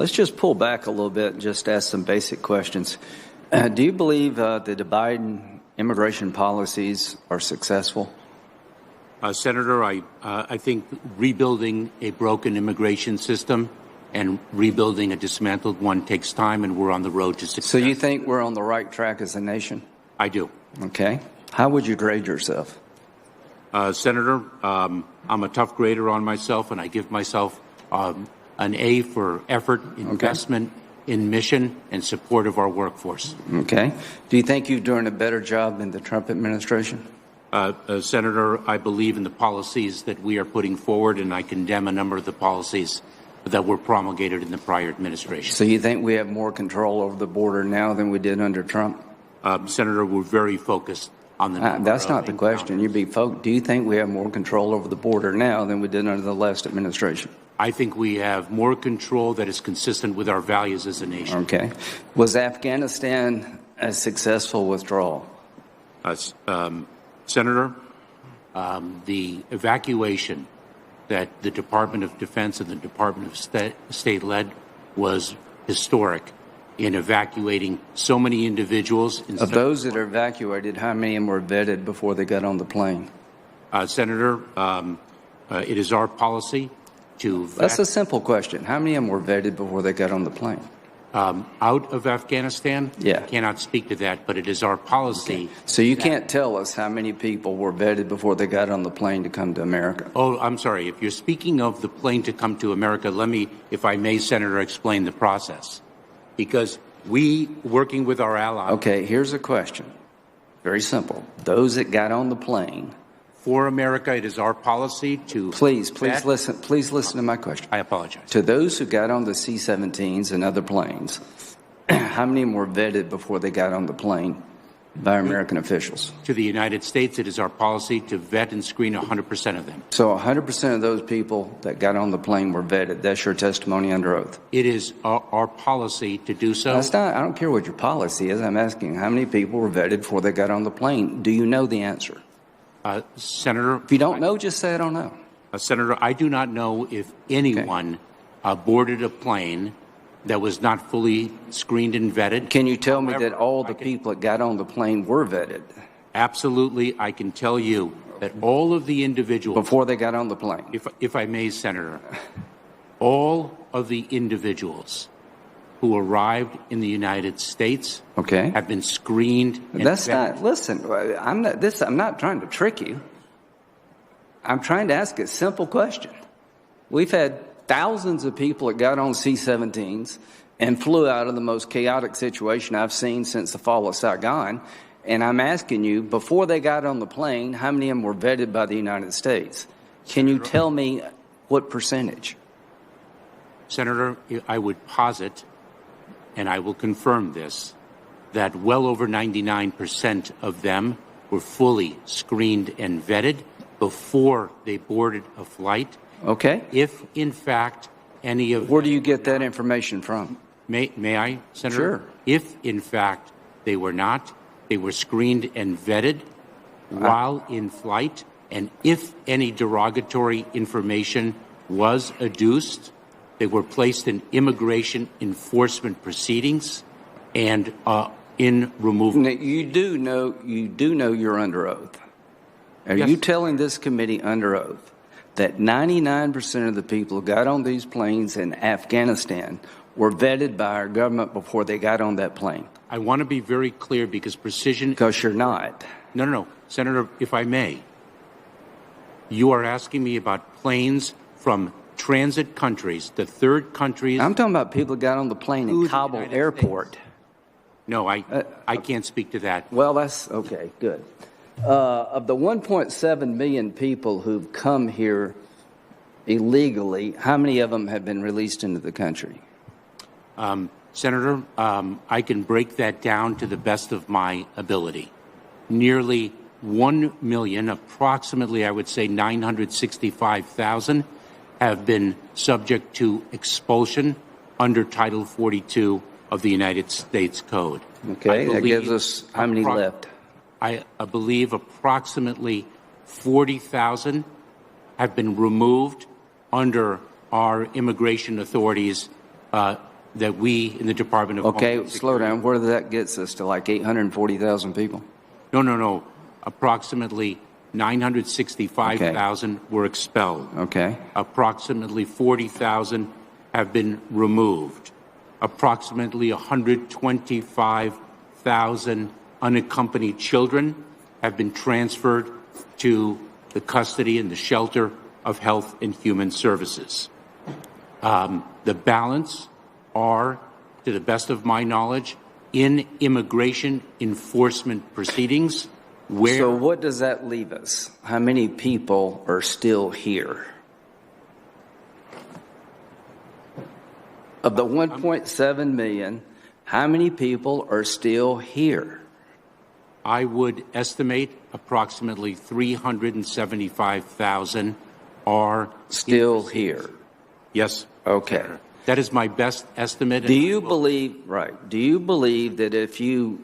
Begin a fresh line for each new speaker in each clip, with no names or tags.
Let's just pull back a little bit and just ask some basic questions. Do you believe the Biden immigration policies are successful?
Senator, I think rebuilding a broken immigration system and rebuilding a dismantled one takes time, and we're on the road to success.
So you think we're on the right track as a nation?
I do.
Okay. How would you grade yourself?
Senator, I'm a tough grader on myself, and I give myself an A for effort, investment in mission, and support of our workforce.
Okay. Do you think you're doing a better job in the Trump administration?
Senator, I believe in the policies that we are putting forward, and I condemn a number of the policies that were promulgated in the prior administration.
So you think we have more control over the border now than we did under Trump?
Senator, we're very focused on the
that's not the question. Do you think we have more control over the border now than we did under the last administration?
I think we have more control that is consistent with our values as a nation.
Okay. Was Afghanistan a successful withdrawal?
Senator, the evacuation that the Department of Defense and the Department of State led was historic in evacuating so many individuals.
Of those that are evacuated, how many of them were vetted before they got on the plane?
Senator, it is our policy to vet.
That's a simple question. How many of them were vetted before they got on the plane?
Out of Afghanistan?
Yeah.
I cannot speak to that, but it is our policy.
Okay. So you can't tell us how many people were vetted before they got on the plane to come to America?
Oh, I'm sorry. If you're speaking of the plane to come to America, let me, if I may, Senator, explain the process. Because we, working with our allies...
Okay, here's a question. Very simple. Those that got on the plane...
For America, it is our policy to...
Please listen to my question.
I apologize.
To those who got on the C-17s and other planes, how many of them were vetted before they got on the plane by American officials?
To the United States, it is our policy to vet and screen 100% of them.
So 100% of those people that got on the plane were vetted. That's your testimony under oath?
It is our policy to do so.
That's not, I don't care what your policy is. I'm asking how many people were vetted before they got on the plane. Do you know the answer?
Senator...
If you don't know, just say I don't know.
Senator, I do not know if anyone boarded a plane that was not fully screened and vetted.
Can you tell me that all the people that got on the plane were vetted?
Absolutely. I can tell you that all of the individuals...
Before they got on the plane?
If I may, Senator, all of the individuals who arrived in the United States have been screened and
That's
vetted.
not, listen, I'm not trying to trick you. I'm trying to ask a simple question. We've had thousands of people that got on C-17s and flew out of the most chaotic situation I've seen since the fall of Saigon. And I'm asking you, before they got on the plane, how many of them were vetted by the United States? Can you tell me what percentage?
Senator, I would posit, and I will confirm this, that well over 99% of them were fully screened and vetted before they boarded a flight.
Okay.
If, in fact, any of...
Where do you get that information from?
May I, Senator?
Sure.
If, in fact, they were not, they were screened and vetted while in flight, and if any derogatory information was adduced, they were placed in immigration enforcement proceedings and in removal.
Now, you do know you're under oath. Are
Yes.
you telling this committee under oath that 99% of the people who got on these planes in Afghanistan were vetted by our government before they got on that plane?
I want to be very clear because precision...
Because you're not.
No. Senator, if I may, you are asking me about planes from transit countries, the third countries...
I'm talking about people who got on the plane in Kabul airport.
No, I can't speak to that.
Well, that's okay, good. Of the 1.7 million people who've come here illegally, how many of them have been released into the country?
Senator, I can break that down to the best of my ability. Nearly 1 million, approximately, I would say 965,000, have been subject to expulsion under Title 42 of the United States Code.
Okay, that gives us how many left?
I believe approximately 40,000 have been removed under our immigration authorities' that we in the Department of
Okay,
Homeland
slow
Security-
down. Where does that gets us to, like 840,000 people?
No. Approximately 965,000 were expelled.
Okay.
Approximately 40,000 have been removed. Approximately 125,000 unaccompanied children have been transferred to the custody and the shelter of Health and Human Services. The balance are, to the best of my knowledge, in immigration enforcement proceedings. Where
So what does that leave us? How many people are still here? Of the 1.7 million, how many people are still here?
I would estimate approximately 375,000 are
Still here.
Yes.
Okay.
Senator. That is my best estimate.
Do you believe that if you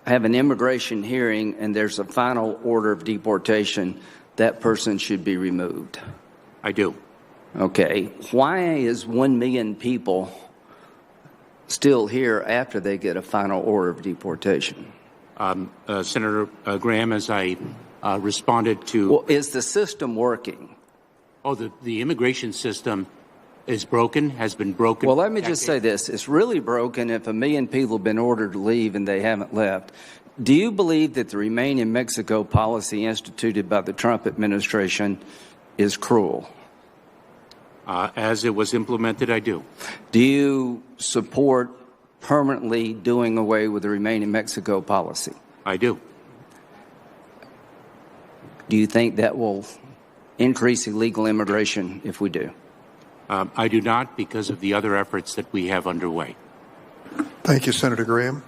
have an immigration hearing and there's a final order of deportation, that person should be removed?
I do.
Okay. Why is 1 million people still here after they get a final order of deportation?
Senator Graham, as I responded to...
Well, is the system working?
Oh, the immigration system is broken, has been broken.
Well, let me just say this. It's really broken if 1 million people have been ordered to leave and they haven't left. Do you believe that the Remain in Mexico policy instituted by the Trump administration is cruel?
As it was implemented, I do.
Do you support permanently doing away with the Remain in Mexico policy?
I do.
Do you think that will increase illegal immigration if we do?
I do not, because of the other efforts that we have underway.
Thank you, Senator Graham.